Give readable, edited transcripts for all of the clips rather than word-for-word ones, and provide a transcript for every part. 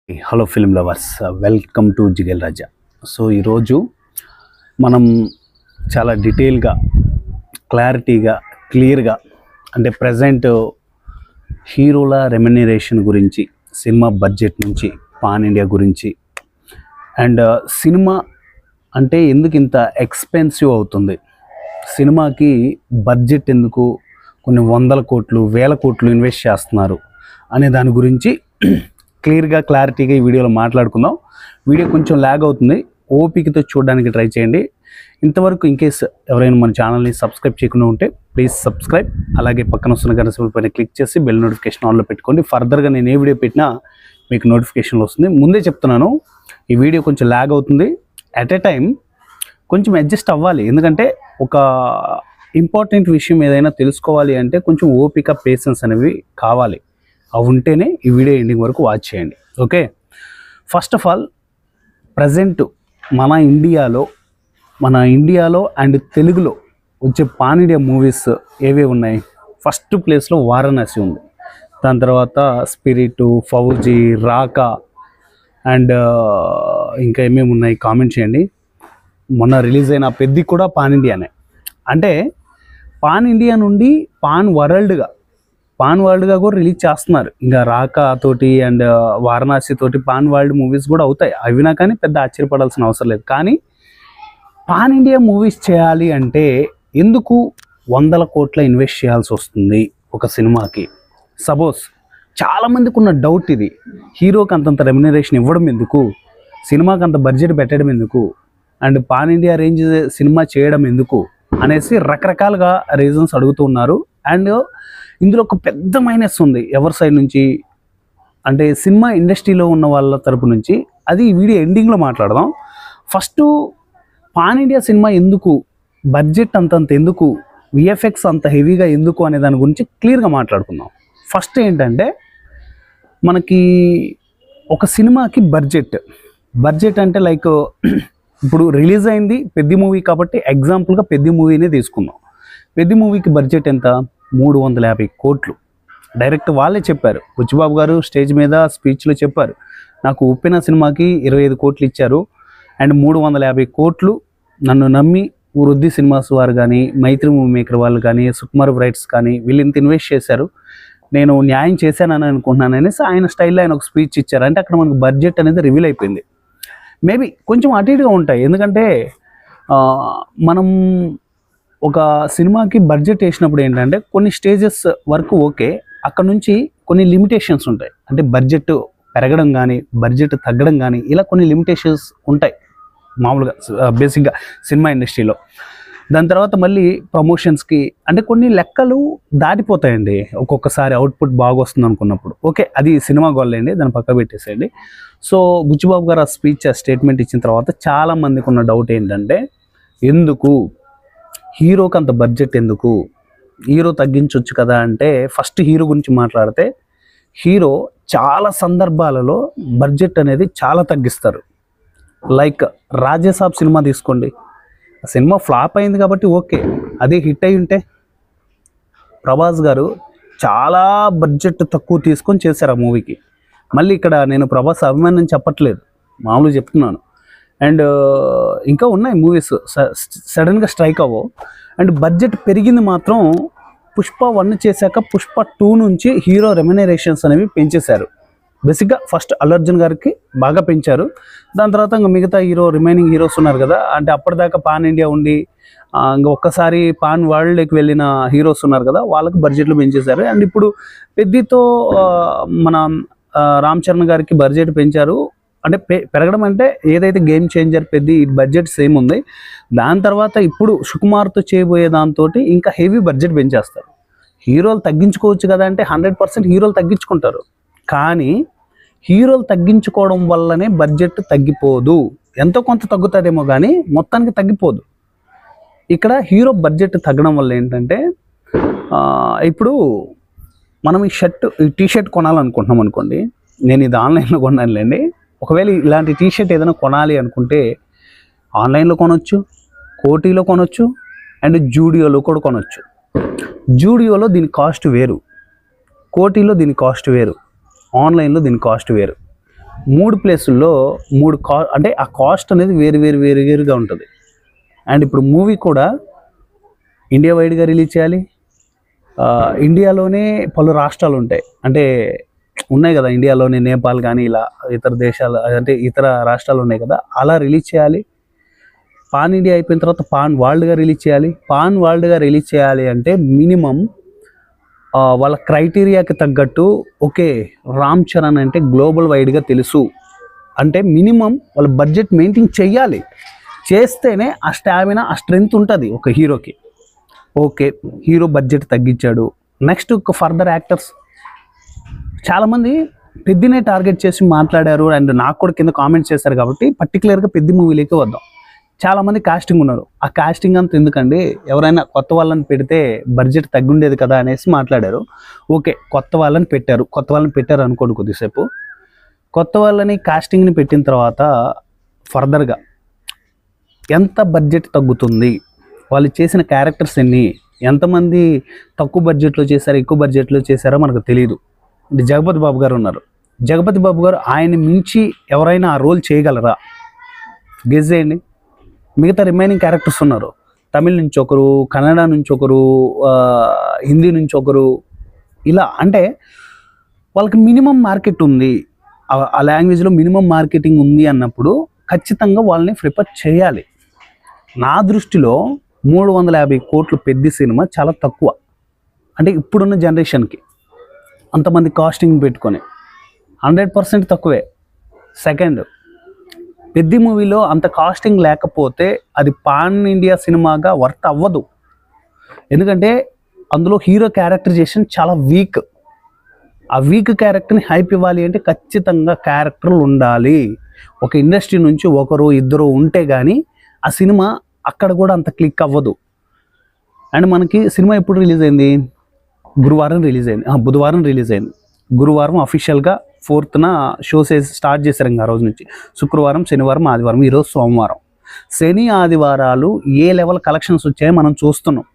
Hello film lovers, welcome to Jigel Raja. So ఈరోజు మనం చాలా డీటెయిల్గా, క్లారిటీగా, క్లియర్గా అంటే ప్రజెంట్ హీరోల రెమ్యునరేషన్ గురించి, సినిమా బడ్జెట్ నుంచి పాన్ ఇండియా గురించి, అండ్ సినిమా అంటే ఎందుకు ఇంత ఎక్స్పెన్సివ్ అవుతుంది, సినిమాకి బడ్జెట్ ఎందుకు కొన్ని వందల కోట్లు, వేల కోట్లు ఇన్వెస్ట్ చేస్తున్నారు అనే దాని గురించి క్లియర్గా, క్లారిటీగా ఈ వీడియోలో మాట్లాడుకుందాం. వీడియో కొంచెం ల్యాగ్ అవుతుంది, ఓపికతో చూడడానికి ట్రై చేయండి. ఇంతవరకు ఇన్కేస్ ఎవరైనా మన ఛానల్ని సబ్స్క్రైబ్ చేయకుండా ఉంటే ప్లీజ్ సబ్స్క్రైబ్, అలాగే పక్కన వస్తున్న గంట సింబల్ పైన క్లిక్ చేసి బెల్ నోటిఫికేషన్ ఆన్లో పెట్టుకోండి. ఫర్దర్గా నేను ఏ వీడియో పెట్టినా మీకు నోటిఫికేషన్ వస్తుంది. ముందే చెప్తున్నాను, ఈ వీడియో కొంచెం ల్యాగ్ అవుతుంది. అట్ ఏ టైం కొంచెం అడ్జస్ట్ అవ్వాలి, ఎందుకంటే ఒక ఇంపార్టెంట్ విషయం ఏదైనా తెలుసుకోవాలి అంటే కొంచెం ఓపిక, పేషెన్స్ అనేవి కావాలి. అవి ఉంటేనే ఈ వీడియో ఎండింగ్ వరకు వాచ్ చేయండి. Okay, first of all present మన ఇండియాలో అండ్ తెలుగులో వచ్చే పాన్ ఇండియా మూవీస్ ఏవే ఉన్నాయి? ఫస్ట్ ప్లేస్లో వారణాసి ఉంది, దాని తర్వాత స్పిరిట్, ఫౌజీ, రాకా అండ్ ఇంకా ఏమేమి ఉన్నాయి కామెంట్ చేయండి. మొన్న రిలీజ్ అయిన పెద్ది కూడా పాన్ ఇండియానే. అంటే పాన్ ఇండియా నుండి పాన్ వరల్డ్గా కూడా రిలీజ్ చేస్తున్నారు. ఇంకా రాకా తోటి అండ్ వారణాసి తోటి పాన్ వరల్డ్ మూవీస్ కూడా అవుతాయి. అవినా కానీ పెద్ద ఆశ్చర్యపడాల్సిన అవసరం లేదు. కానీ పాన్ ఇండియా మూవీస్ చేయాలి అంటే ఎందుకు వందల కోట్ల ఇన్వెస్ట్ చేయాల్సి వస్తుంది ఒక సినిమాకి? సపోజ్ చాలామందికి ఉన్న డౌట్ ఇది, హీరోకి అంతంత రెమ్యునరేషన్ ఇవ్వడం ఎందుకు, సినిమాకి అంత బడ్జెట్ పెట్టడం ఎందుకు, and pan India range cinema చేయడం ఎందుకు అనేసి రకరకాలుగా రీజన్స్ అడుగుతూ ఉన్నారు. అండ్ ఇందులో ఒక పెద్ద మైనస్ ఉంది ఎవరి సైడ్ నుంచి అంటే సినిమా ఇండస్ట్రీలో ఉన్న వాళ్ళ తరపు నుంచి. అది ఈ వీడియో ఎండింగ్లో మాట్లాడదాం. ఫస్ట్ పాన్ ఇండియా సినిమా ఎందుకు, బడ్జెట్ అంతంత ఎందుకు, విఎఫ్ఎక్స్ అంత హెవీగా ఎందుకు అనే దాని గురించి క్లియర్గా మాట్లాడుకుందాం. ఫస్ట్ ఏంటంటే మనకి ఒక సినిమాకి బడ్జెట్ అంటే లైక్ ఇప్పుడు రిలీజ్ అయింది పెద్ద మూవీ కాబట్టి ఎగ్జాంపుల్గా పెద్ద మూవీనే తీసుకుందాం. పెద్ద మూవీకి బడ్జెట్ ఎంత? 350 కోట్లు. డైరెక్ట్ వాళ్ళే చెప్పారు, బుచ్చిబాబు గారు స్టేజ్ మీద స్పీచ్లో చెప్పారు, నాకు ఉప్పెన సినిమాకి 25 కోట్లు ఇచ్చారు అండ్ 350 కోట్లు నన్ను నమ్మి వృద్ధి సినిమాస్ వారు కానీ, మైత్రి మూవీ మేకర్ వాళ్ళు కానీ, సుకుమార్ రైట్స్ కానీ వీళ్ళు ఇంత ఇన్వెస్ట్ చేశారు, నేను న్యాయం చేశానని అనుకుంటున్నాను అనేసి ఆయన స్టైల్లో ఆయన ఒక స్పీచ్ ఇచ్చారు. అంటే అక్కడ మనకు బడ్జెట్ అనేది రివీల్ అయిపోయింది. మేబీ కొంచెం అటు ఇటుగా ఉంటాయి, ఎందుకంటే మనం ఒక సినిమాకి బడ్జెట్ వేసినప్పుడు ఏంటంటే కొన్ని స్టేజెస్ వరకు ఓకే, అక్కడ నుంచి కొన్ని లిమిటేషన్స్ ఉంటాయి. అంటే బడ్జెట్ పెరగడం కానీ, బడ్జెట్ తగ్గడం కానీ, ఇలా కొన్ని లిమిటేషన్స్ ఉంటాయి మామూలుగా బేసిక్గా సినిమా ఇండస్ట్రీలో. దాని తర్వాత మళ్ళీ ప్రమోషన్స్కి అంటే కొన్ని లెక్కలు దాటిపోతాయండి. ఒక్కొక్కసారి అవుట్పుట్ బాగా వస్తుంది అనుకున్నప్పుడు ఓకే, అది సినిమా గోల్లేండి, దాన్ని పక్క పెట్టేసేయండి. సో బుచ్చిబాబు గారు ఆ స్పీచ్, ఆ స్టేట్మెంట్ ఇచ్చిన తర్వాత చాలామందికి ఉన్న డౌట్ ఏంటంటే ఎందుకు హీరోకి అంత బడ్జెట్ ఎందుకు, హీరో తగ్గించవచ్చు కదా అంటే, ఫస్ట్ హీరో గురించి మాట్లాడితే హీరో చాలా సందర్భాలలో బడ్జెట్ అనేది చాలా తగ్గిస్తారు. లైక్ రాజాసాబ్ సినిమా తీసుకోండి, ఆ సినిమా ఫ్లాప్ అయింది కాబట్టి ఓకే, అదే హిట్ అయి ఉంటే ప్రభాస్ గారు చాలా బడ్జెట్ తక్కువ తీసుకొని చేశారు ఆ మూవీకి. మళ్ళీ ఇక్కడ నేను ప్రభాస్ అభిమానం చెప్పట్లేదు, మామూలుగా చెప్తున్నాను. అండ్ ఇంకా ఉన్నాయి మూవీస్ సడన్గా స్ట్రైక్ అవ్వవు. అండ్ బడ్జెట్ పెరిగింది మాత్రం పుష్ప 1 చేశాక పుష్ప 2 నుంచి హీరో రెమ్యునరేషన్స్ అనేవి పెంచేశారు. బేసిక్గా ఫస్ట్ అల్లు అర్జున్ గారికి బాగా పెంచారు, దాని తర్వాత ఇంకా మిగతా రిమైనింగ్ హీరోస్ ఉన్నారు కదా, అంటే అప్పటిదాకా పాన్ ఇండియా ఉండి ఇంకా ఒక్కసారి పాన్ వరల్డ్కి వెళ్ళిన హీరోస్ ఉన్నారు కదా, వాళ్ళకి బడ్జెట్లు పెంచేశారు. అండ్ ఇప్పుడు పెద్దితో మన రామ్ చరణ్ గారికి బడ్జెట్ పెంచారు. అంటే పెరగడం అంటే ఏదైతే గేమ్ చేంజర్ పెద్ద బడ్జెట్ సేమ్ ఉంది, దాని తర్వాత ఇప్పుడు సుకుమార్తో చేయబోయే దాంతో ఇంకా హెవీ బడ్జెట్ పెంచేస్తారు. హీరోలు తగ్గించుకోవచ్చు కదా అంటే 100% హీరోలు తగ్గించుకుంటారు, కానీ హీరోలు తగ్గించుకోవడం వల్లనే బడ్జెట్ తగ్గిపోదు. ఎంతో కొంత తగ్గుతుందేమో కానీ మొత్తానికి తగ్గిపోదు. ఇక్కడ హీరో బడ్జెట్ తగ్గడం వల్ల ఏంటంటే ఇప్పుడు మనం ఈ టీషర్ట్ కొనాలనుకుంటున్నాం అనుకోండి, నేను ఇది ఆన్లైన్లో కొన్నానులేండి. ఒకవేళ ఇలాంటి టీషర్ట్ ఏదైనా కొనాలి అనుకుంటే ఆన్లైన్లో కొనవచ్చు, కోటీలో కొనవచ్చు అండ్ జూడియోలో కూడా కొనవచ్చు. జూడియోలో దీని కాస్ట్ వేరు, కోటీలో దీని కాస్ట్ వేరు, ఆన్లైన్లో దీని కాస్ట్ వేరు. 3 ప్లేసుల్లో 3 అంటే ఆ కాస్ట్ అనేది వేరుగా ఉంటుంది. అండ్ ఇప్పుడు మూవీ కూడా ఇండియా వైడ్గా రిలీజ్ చేయాలి. ఇండియాలోనే పలు రాష్ట్రాలు ఉంటాయి, అంటే ఉన్నాయి కదా ఇండియాలోనే, నేపాల్ కానీ ఇలా ఇతర దేశాలు అంటే ఇతర రాష్ట్రాలు ఉన్నాయి కదా, అలా రిలీజ్ చేయాలి. పాన్ ఇండియా అయిపోయిన తర్వాత పాన్ వరల్డ్గా రిలీజ్ చేయాలి. పాన్ వరల్డ్గా రిలీజ్ చేయాలి అంటే మినిమం వాళ్ళ క్రైటీరియాకి తగ్గట్టు, ఓకే రామ్ చరణ్ అంటే గ్లోబల్ వైడ్గా తెలుసు అంటే మినిమం వాళ్ళ బడ్జెట్ మెయింటైన్ చెయ్యాలి. చేస్తేనే ఆ స్టామినా, ఆ స్ట్రెంగ్త్ ఉంటుంది ఒక హీరోకి. ఓకే హీరో బడ్జెట్ తగ్గించాడు, నెక్స్ట్ ఫర్దర్ యాక్టర్స్ చాలామంది పెద్దినే టార్గెట్ చేసి మాట్లాడారు. అండ్ నాకు కూడా కింద కామెంట్స్ చేశారు కాబట్టి పర్టికులర్గా పెద్ద మూవీలోకి వద్దాం. చాలామంది కాస్టింగ్ ఉన్నారు, ఆ కాస్టింగ్ అంతా ఎందుకండి, ఎవరైనా కొత్త వాళ్ళని పెడితే బడ్జెట్ తగ్గుండేది కదా అనేసి మాట్లాడారు. ఓకే కొత్త వాళ్ళని పెట్టారు అనుకోండి, కొద్దిసేపు కొత్త వాళ్ళని కాస్టింగ్ని పెట్టిన తర్వాత ఫర్దర్గా ఎంత బడ్జెట్ తగ్గుతుంది, వాళ్ళు చేసిన క్యారెక్టర్స్ ఎన్ని, ఎంతమంది తక్కువ బడ్జెట్లో చేశారో ఎక్కువ బడ్జెట్లో చేశారో మనకు తెలియదు. అంటే జగపతి బాబు గారు ఉన్నారు, జగపతి బాబు గారు ఆయన మించి ఎవరైనా ఆ రోల్ చేయగలరా గెస్ చేయండి. మిగతా రిమైనింగ్ క్యారెక్టర్స్ ఉన్నారు, తమిళ్ నుంచి ఒకరు, కన్నడ నుంచి ఒకరు, హిందీ నుంచి ఒకరు, ఇలా అంటే వాళ్ళకి మినిమం మార్కెట్ ఉంది, ఆ లాంగ్వేజ్లో మినిమం మార్కెటింగ్ ఉంది అన్నప్పుడు ఖచ్చితంగా వాళ్ళని ప్రిఫర్ చేయాలి. నా దృష్టిలో 350 కోట్లు పెద్ద సినిమా చాలా తక్కువ, అంటే ఇప్పుడున్న జనరేషన్కి అంతమంది కాస్టింగ్ పెట్టుకొని 100% తక్కువే. సెకండ్, పెద్ద మూవీలో అంత కాస్టింగ్ లేకపోతే అది పాన్ ఇండియా సినిమాగా వర్త్ అవ్వదు. ఎందుకంటే అందులో హీరో క్యారెక్టరైజేషన్ చాలా వీక్. ఆ వీక్ క్యారెక్టర్ని హైప్ ఇవ్వాలి అంటే ఖచ్చితంగా క్యారెక్టర్లు ఉండాలి. ఒక ఇండస్ట్రీ నుంచి ఒకరు ఇద్దరు ఉంటే కానీ ఆ సినిమా అక్కడ కూడా అంత క్లిక్ అవ్వదు. అండ్ మనకి సినిమా ఎప్పుడు రిలీజ్ అయింది, బుధవారం రిలీజ్ అయింది. గురువారం అఫీషియల్గా 4th షోస్ స్టార్ట్ చేశారు. ఇంకా ఆ రోజు నుంచి శుక్రవారం, శనివారం, ఆదివారం, ఈరోజు సోమవారం. శని ఆదివారాలు ఏ లెవెల్ కలెక్షన్స్ వచ్చాయో మనం చూస్తున్నాం.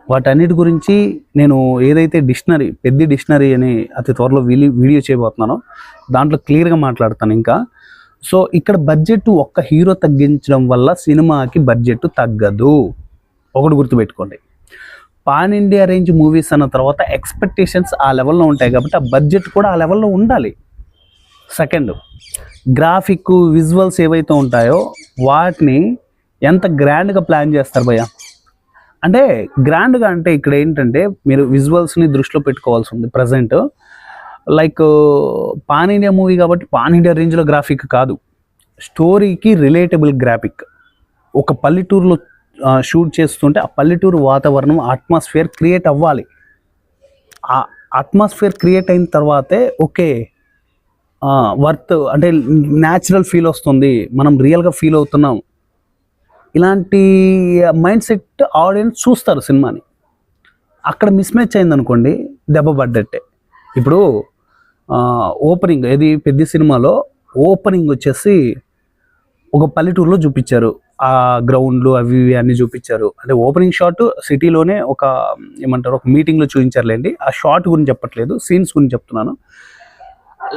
వాటన్నిటి గురించి నేను ఏదైతే పెద్ద డిక్షనరీ అని అతి త్వరలో వీడియో చేయబోతున్నానో దాంట్లో క్లియర్గా మాట్లాడతాను. ఇంకా సో ఇక్కడ బడ్జెట్ ఒక్క హీరో తగ్గించడం వల్ల సినిమాకి బడ్జెట్ తగ్గదు, ఒకటి గుర్తుపెట్టుకోండి. పాన్ ఇండియా రేంజ్ మూవీస్ అన్న తర్వాత ఎక్స్పెక్టేషన్స్ ఆ లెవెల్లో ఉంటాయి కాబట్టి ఆ బడ్జెట్ కూడా ఆ లెవెల్లో ఉండాలి. సెకండ్, గ్రాఫిక్ విజువల్స్ ఏవైతే ఉంటాయో వాటిని ఎంత గ్రాండ్గా ప్లాన్ చేస్తారు భయ్య. అంటే గ్రాండ్గా అంటే ఇక్కడ ఏంటంటే మీరు విజువల్స్ని దృష్టిలో పెట్టుకోవాల్సి ఉంది. Present like pan India movie కాబట్టి పాన్ ఇండియా రేంజ్లో గ్రాఫిక్ కాదు, స్టోరీకి రిలేటబుల్ గ్రాఫిక్. ఒక పల్లెటూరులో షూట్ చేస్తుంటే ఆ పల్లెటూరు వాతావరణం, అట్మాస్ఫియర్ క్రియేట్ అవ్వాలి. ఆ అట్మాస్ఫియర్ క్రియేట్ అయిన తర్వాతే ఓకే వర్త్, అంటే న్యాచురల్ ఫీల్ వస్తుంది, మనం రియల్గా ఫీల్ అవుతున్నాం. ఇలాంటి మైండ్ సెట్ ఆడియన్స్ చూస్తారు సినిమాని. అక్కడ మిస్ మ్యాచ్ అయిందనుకోండి దెబ్బ పడ్డట్టే. ఇప్పుడు ఓపెనింగ్ ఏది పెద్ద సినిమాలో ఓపెనింగ్ వచ్చేసి ఒక పల్లెటూరులో చూపించారు, ఆ గ్రౌండ్లు అవి ఇవి అన్నీ చూపించారు. అంటే ఓపెనింగ్ షాట్ సిటీలోనే ఒక ఏమంటారు ఒక మీటింగ్లో చూపించారులేండి. ఆ షాట్ గురించి చెప్పట్లేదు, సీన్స్ గురించి చెప్తున్నాను.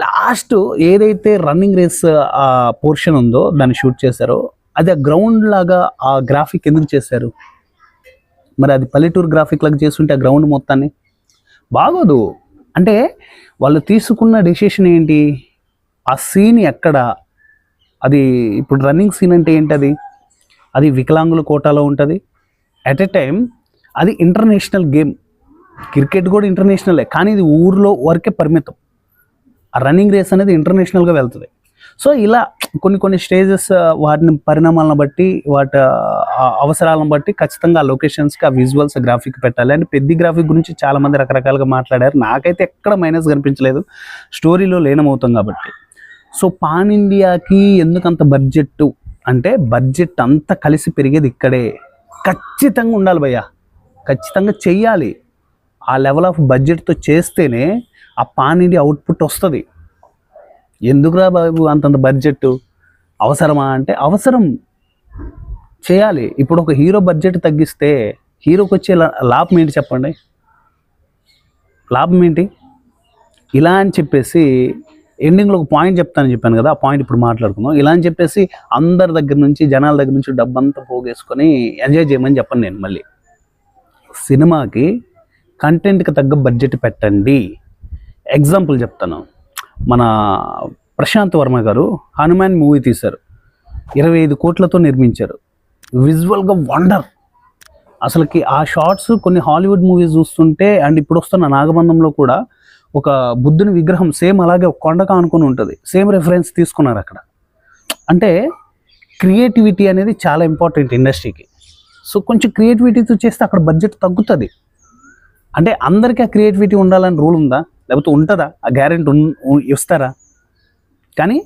లాస్ట్ ఏదైతే రన్నింగ్ రేస్ ఆ పోర్షన్ ఉందో దాన్ని షూట్ చేశారో అది ఆ గ్రౌండ్ లాగా ఆ గ్రాఫిక్ ఎందుకు చేశారు? మరి అది పల్లెటూరు గ్రాఫిక్ లాగా చేస్తుంటే ఆ గ్రౌండ్ మొత్తాన్ని బాగోదు. అంటే వాళ్ళు తీసుకున్న డెసిషన్ ఏంటి, ఆ సీన్ ఎక్కడ, అది ఇప్పుడు రన్నింగ్ సీన్ అంటే ఏంటి, అది వికలాంగుల కోటాలో ఉంటుంది. అట్ ఎ టైం అది ఇంటర్నేషనల్ గేమ్, క్రికెట్ కూడా ఇంటర్నేషనలే, కానీ ఇది ఊర్లో వరకే పరిమితం. ఆ రన్నింగ్ రేస్ అనేది ఇంటర్నేషనల్గా వెళ్తుంది. సో ఇలా కొన్ని స్టేజెస్ వాటిని పరిణామాలను బట్టి వాటి అవసరాలను బట్టి ఖచ్చితంగా ఆ లొకేషన్స్కి ఆ విజువల్స్ గ్రాఫిక్ పెట్టాలి. అండ్ పెద్ద గ్రాఫిక్ గురించి చాలామంది రకరకాలుగా మాట్లాడారు, నాకైతే ఎక్కడ మైనస్ కనిపించలేదు, స్టోరీలో లీనమవుతాం కాబట్టి. సో పాన్ ఇండియాకి ఎందుకంత బడ్జెట్ అంటే బడ్జెట్ అంతా కలిసి పెరిగేది ఇక్కడే. ఖచ్చితంగా ఉండాలి భయ్య, ఖచ్చితంగా చెయ్యాలి. ఆ లెవెల్ ఆఫ్ బడ్జెట్తో చేస్తేనే ఆ పాన్ ఇండియా అవుట్పుట్ వస్తుంది. ఎందుకురా బాబు అంతంత బడ్జెట్ అవసరమా అంటే అవసరం, చేయాలి. ఇప్పుడు ఒక హీరో బడ్జెట్ తగ్గిస్తే హీరోకి వచ్చే లాభం ఏంటి చెప్పండి, లాభం ఏంటి? ఇలా అని చెప్పేసి ఎండింగ్లో ఒక పాయింట్ చెప్తానని చెప్పాను కదా, ఆ పాయింట్ ఇప్పుడు మాట్లాడుకుందాం. ఇలా అని చెప్పేసి అందరి దగ్గర నుంచి, జనాల దగ్గర నుంచి డబ్బంతా పోగేసుకొని ఎంజాయ్ చేయమని చెప్పను నేను. మళ్ళీ సినిమాకి కంటెంట్కి తగ్గ బడ్జెట్ పెట్టండి. ఎగ్జాంపుల్ చెప్తాను. మన ప్రశాంత్ వర్మ గారు హనుమాన్ మూవీ తీశారు, 25 కోట్లతో నిర్మించారు. విజువల్గా వండర్. అసలుకి ఆ షార్ట్స్ కొన్ని హాలీవుడ్ మూవీస్ చూస్తుంటే, అండ్ ఇప్పుడు వస్తున్న నాగబంధంలో కూడా ఒక బుద్ధుని విగ్రహం సేమ్ అలాగే ఒక కొండగా అనుకుని ఉంటుంది, సేమ్ రెఫరెన్స్ తీసుకున్నారు అక్కడ. అంటే క్రియేటివిటీ అనేది చాలా ఇంపార్టెంట్ ఇండస్ట్రీకి. సో కొంచెం క్రియేటివిటీతో చేస్తే అక్కడ బడ్జెట్ తగ్గుతుంది. అంటే అందరికీ ఆ క్రియేటివిటీ ఉండాలని రూల్ ఉందా, లేకపోతే ఉంటుందా? ఆ గ్యారెంటీ ఇస్తారా? కానీ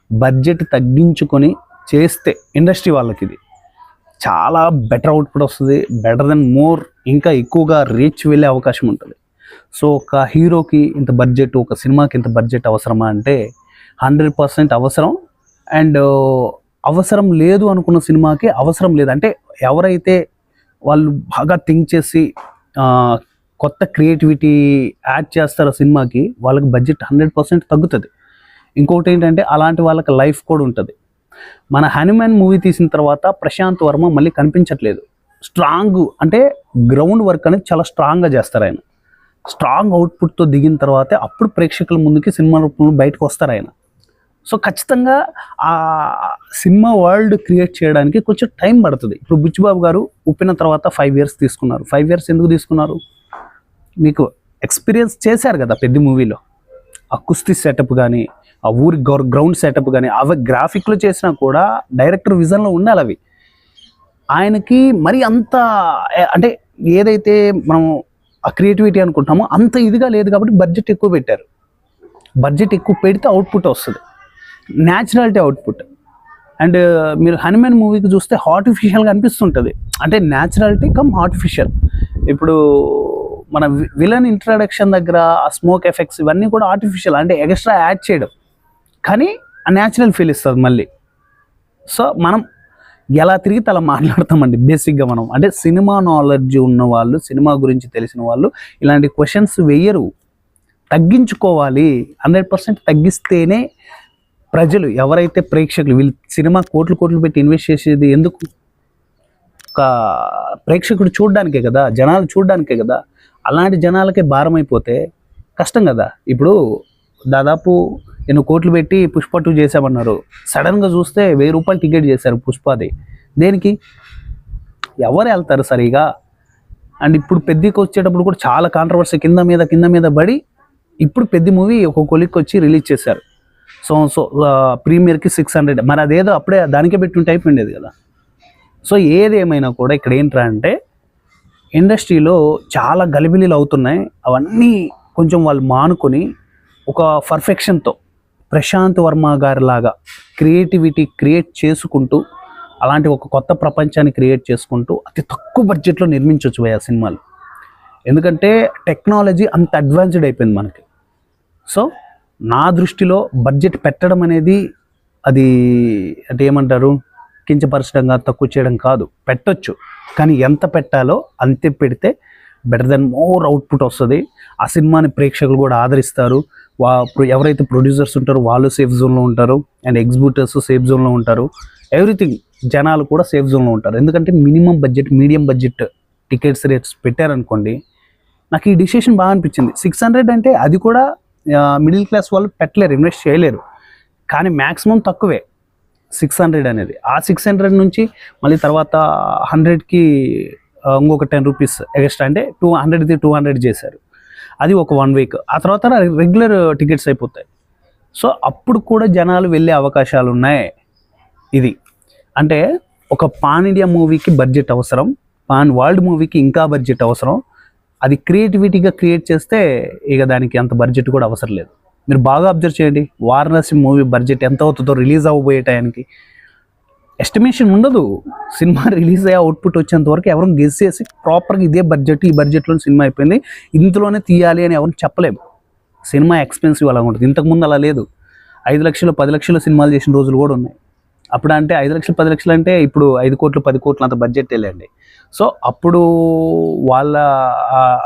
బడ్జెట్ తగ్గించుకొని చేస్తే ఇండస్ట్రీ వాళ్ళకి ఇది చాలా బెటర్ అవుట్పుట్ వస్తుంది. బెటర్ దెన్ మోర్, ఇంకా ఎక్కువగా రీచ్ వెళ్ళే అవకాశం ఉంటుంది. సో ఒక హీరోకి ఇంత బడ్జెట్, ఒక సినిమాకి ఇంత బడ్జెట్ అవసరమా అంటే 100% అవసరం. అండ్ అవసరం లేదు అనుకున్న సినిమాకి అవసరం లేదు. అంటే ఎవరైతే వాళ్ళు బాగా థింక్ చేసి కొత్త క్రియేటివిటీ యాడ్ చేస్తారో సినిమాకి, వాళ్ళకి బడ్జెట్ 100% తగ్గుతుంది. ఇంకొకటి ఏంటంటే అలాంటి వాళ్ళకి లైఫ్ కూడా ఉంటుంది. మన హనుమాన్ మూవీ తీసిన తర్వాత ప్రశాంత్ వర్మ మళ్ళీ కనిపించట్లేదు. స్ట్రాంగ్ అంటే గ్రౌండ్ వర్క్ అనేది చాలా స్ట్రాంగ్గా చేస్తారు ఆయన. స్ట్రాంగ్ అవుట్పుట్తో దిగిన తర్వాతే అప్పుడు ప్రేక్షకుల ముందుకి సినిమా రూపంలో బయటకు వస్తారు ఆయన. సో ఖచ్చితంగా ఆ సినిమా వరల్డ్ క్రియేట్ చేయడానికి కొంచెం టైం పడుతుంది. ఇప్పుడు బుచ్చిబాబు గారు ఉప్పిన తర్వాత 5 years తీసుకున్నారు. 5 years ఎందుకు తీసుకున్నారు? మీకు ఎక్స్పీరియన్స్ చేశారు కదా పెద్ద మూవీలో. ఆ కుస్తీ సెటప్ కానీ, ఆ ఊరి గ్రౌండ్ సెటప్ కానీ, అవి గ్రాఫిక్లో చేసినా కూడా డైరెక్టర్ విజన్లో ఉండాలి అవి. ఆయనకి మరి అంత అంటే ఏదైతే మనం ఆ క్రియేటివిటీ అనుకుంటామో అంత ఇదిగా లేదు కాబట్టి బడ్జెట్ ఎక్కువ పెట్టారు. బడ్జెట్ ఎక్కువ పెడితే అవుట్పుట్ వస్తుంది, న్యాచురాలిటీ అవుట్పుట్. అండ్ మీరు హనుమాన్ మూవీకి చూస్తే ఆర్టిఫిషియల్గా అనిపిస్తుంటుంది. అంటే న్యాచురాలిటీ కమ్ ఆర్టిఫిషియల్. ఇప్పుడు మన విలన్ ఇంట్రడక్షన్ దగ్గర ఆ స్మోక్ ఎఫెక్ట్స్ ఇవన్నీ కూడా ఆర్టిఫిషియల్, అంటే ఎక్స్ట్రా యాడ్ చేయడం, కానీ ఆ న్యాచురల్ ఫీల్ ఇస్తుంది మళ్ళీ. సో మనం ఎలా తిరిగితే అలా మాట్లాడతామండి బేసిక్గా మనం. అంటే సినిమా నాలెడ్జ్ ఉన్న వాళ్ళు, సినిమా గురించి తెలిసిన వాళ్ళు ఇలాంటి క్వశ్చన్స్ వేయరు. తగ్గించుకోవాలి, 100% తగ్గిస్తేనే ప్రజలు, ఎవరైతే ప్రేక్షకులు, వీళ్ళు సినిమా కోట్లు పెట్టి ఇన్వెస్ట్ చేసేది ఎందుకు? ఒక ప్రేక్షకుడు చూడడానికే కదా, జనాలు చూడడానికే కదా. అలాంటి జనాలకే భారం అయిపోతే కష్టం కదా. ఇప్పుడు దాదాపు 8 కోట్లు పెట్టి పుష్ప 2 చేసామన్నారు. సడన్గా చూస్తే 1000 రూపాయలు టికెట్ చేశారు పుష్పది. దేనికి? ఎవరు వెళ్తారు సరిగా? అండ్ ఇప్పుడు పెద్దకి వచ్చేటప్పుడు కూడా చాలా కాంట్రవర్సీ కింద మీద పడి ఇప్పుడు పెద్ద మూవీ ఒక కొలిక్కి వచ్చి రిలీజ్ చేశారు. సో ప్రీమియర్కి 600. మరి అదేదో అప్పుడే దానికే పెట్టుంటే అయిపోయిండేది కదా. సో ఏదేమైనా కూడా ఇక్కడ ఏంట్రా అంటే ఇండస్ట్రీలో చాలా గలిబిలీలు అవుతున్నాయి. అవన్నీ కొంచెం వాళ్ళు మానుకొని ఒక పర్ఫెక్షన్తో ప్రశాంత్ వర్మ గారి లాగా క్రియేటివిటీ క్రియేట్ చేసుకుంటూ, అలాంటి ఒక కొత్త ప్రపంచాన్ని క్రియేట్ చేసుకుంటూ అతి తక్కువ బడ్జెట్లో నిర్మించవచ్చు ఆ సినిమాలు. ఎందుకంటే టెక్నాలజీ అంత అడ్వాన్స్డ్ అయిపోయింది మనకి. సో నా దృష్టిలో బడ్జెట్ పెట్టడం అనేది అది అంటే ఏమంటారు, కించపరచడంగా తక్కువ చేయడం కాదు. పెట్టొచ్చు, కానీ ఎంత పెట్టాలో అంతే పెడితే బెటర్ దెన్ మోర్ అవుట్పుట్ వస్తుంది. ఆ సినిమాని ప్రేక్షకులు కూడా ఆదరిస్తారు. ఎవరైతే ప్రొడ్యూసర్స్ ఉంటారో వాళ్ళు సేఫ్ జోన్లో ఉంటారు, అండ్ ఎగ్జిబ్యూటర్స్ సేఫ్ జోన్లో ఉంటారు. ఎవ్రీథింగ్, జనాలు కూడా సేఫ్ జోన్లో ఉంటారు. ఎందుకంటే minimum budget, medium budget tickets rates పెట్టారనుకోండి. నాకు ఈ డిసిషన్ బాగా అనిపించింది. 600 అంటే అది కూడా మిడిల్ క్లాస్ వాళ్ళు పెట్టలేరు, ఇన్వెస్ట్ చేయలేరు. కానీ మ్యాక్సిమం తక్కువే 600 అనేది. ఆ 600 నుంచి మళ్ళీ తర్వాత 100కి ఇంకొక 10 రూపీస్ ఎక్స్ట్రా, అంటే 200ది 200 చేశారు. అది ఒక 1 week. ఆ తర్వాత రెగ్యులర్ టికెట్స్ అయిపోతాయి. సో అప్పుడు కూడా జనాలు వెళ్ళే అవకాశాలు ఉన్నాయి. ఇది అంటే ఒక పాన్ ఇండియా మూవీకి బడ్జెట్ అవసరం, పాన్ వరల్డ్ మూవీకి ఇంకా బడ్జెట్ అవసరం. అది క్రియేటివిటీగా క్రియేట్ చేస్తే ఇక దానికి అంత బడ్జెట్ కూడా అవసరం లేదు. మీరు బాగా అబ్జర్వ్ చేయండి, వారణాసి మూవీ బడ్జెట్ ఎంత అవుతుందో రిలీజ్ అవ్వబోయే టైంకి ఎస్టిమేషన్ ఉండదు. సినిమా రిలీజ్ అయ్యే అవుట్పుట్ వచ్చేంత వరకు ఎవరు గెస్ చేసి ప్రాపర్గా ఇదే బడ్జెట్, ఈ బడ్జెట్లో సినిమా అయిపోయింది, ఇంతలోనే తీయాలి అని ఎవరు చెప్పలేము. సినిమా ఎక్స్పెన్సివ్ అలా ఉంటుంది. ఇంతకుముందు అలా లేదు. 5 లక్షలు 10 లక్షల సినిమాలు చేసిన రోజులు కూడా ఉన్నాయి. అప్పుడు అంటే 5 లక్షలు 10 లక్షలు అంటే ఇప్పుడు 5 కోట్లు 10 కోట్లు అంత బడ్జెట్ వెళ్ళండి. సో అప్పుడు వాళ్ళ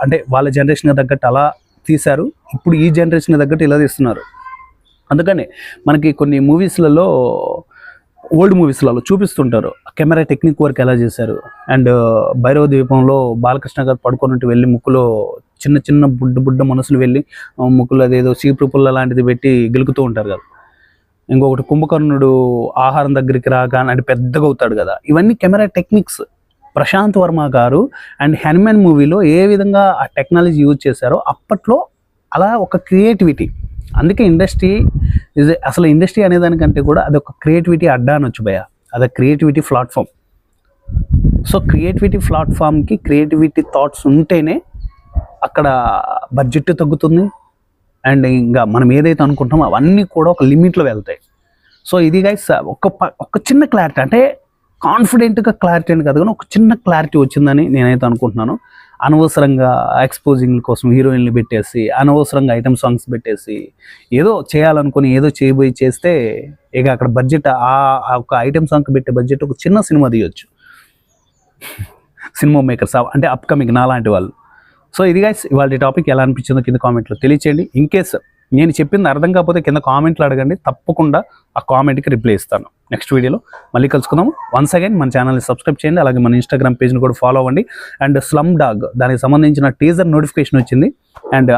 అంటే వాళ్ళ జనరేషన్ తగ్గట్టు అలా తీశారు. ఇప్పుడు ఈ జనరేషన్ తగ్గట్టు ఇలా తీస్తున్నారు. అందుకని మనకి కొన్ని మూవీస్లలో ఓల్డ్ మూవీస్లలో చూపిస్తుంటారు కెమెరా టెక్నిక్ వర్క్ ఎలా చేశారు. అండ్ భైరవ ద్వీపంలో బాలకృష్ణ గారు పడుకున్నట్టు వెళ్ళి ముక్కులో చిన్న చిన్న బుడ్డ మనసులు వెళ్ళి ముక్కులో అదేదో చీపురు పుల్ల లాంటిది పెట్టి గెలుకుతూ ఉంటారు కదా. ఇంకొకటి కుంభకర్ణుడు ఆహారం దగ్గరికి రాగా అంటే పెద్దగా అవుతాడు కదా. ఇవన్నీ కెమెరా టెక్నిక్స్. ప్రశాంత్ వర్మ గారు అండ్ హనుమాన్ మూవీలో ఏ విధంగా ఆ టెక్నాలజీ యూజ్ చేశారో అప్పట్లో అలా ఒక క్రియేటివిటీ. అందుకే అసలు ఇండస్ట్రీ అనేదానికంటే కూడా అదొక క్రియేటివిటీ అడ్డా అనొచ్చు భయ. అదొక క్రియేటివిటీ ప్లాట్ఫామ్. సో క్రియేటివిటీ ప్లాట్ఫామ్కి క్రియేటివిటీ థాట్స్ ఉంటేనే అక్కడ బడ్జెట్ తగ్గుతుంది. అండ్ ఇంకా మనం ఏదైతే అనుకుంటామో అవన్నీ కూడా ఒక లిమిట్లో వెళ్తాయి. సో ఇది గైస్ ఒక చిన్న క్లారిటీ, అంటే కాన్ఫిడెంట్గా క్లారిటీ అని కాదు కానీ ఒక చిన్న క్లారిటీ వచ్చిందని నేనైతే అనుకుంటున్నాను. అనవసరంగా ఎక్స్పోజింగ్ కోసం హీరోయిన్లు పెట్టేసి అనవసరంగా ఐటమ్ సాంగ్స్ పెట్టేసి ఏదో చేయాలనుకుని ఏదో చేయబోయి చేస్తే ఇక అక్కడ బడ్జెట్ ఆ ఒక ఐటమ్ సాంగ్కి పెట్టే బడ్జెట్ ఒక చిన్న సినిమా తీయొచ్చు సినిమా మేకర్స్, అంటే అప్కమింగ్ నాలాంటి వాళ్ళు. సో ఇది గైస్ ఇవాళ టాపిక్ ఎలా అనిపించిందో కింద కామెంట్లో తెలియచేయండి. ఇన్ కేస్ నేను చెప్పింది అర్థం కాకపోతే కింద కామెంట్లు అడగండి, తప్పకుండా ఆ కామెంట్కి రిప్లై ఇస్తాను. నెక్స్ట్ వీడియోలో మళ్ళీ కలుసుకుందాము. వన్స్ అగైన్ మన ఛానల్ని సబ్స్క్రైబ్ చేయండి, అలాగే మన ఇన్స్టాగ్రామ్ పేజ్ని కూడా ఫాలో అవ్వండి. అండ్ స్లమ్ డాగ్ దానికి సంబంధించిన టీజర్ నోటిఫికేషన్ వచ్చింది. అండ్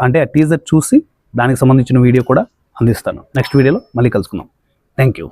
అంటే ఆ టీజర్ చూసి దానికి సంబంధించిన వీడియో కూడా అందిస్తాను. నెక్స్ట్ వీడియోలో మళ్ళీ కలుసుకుందాం. Thank you.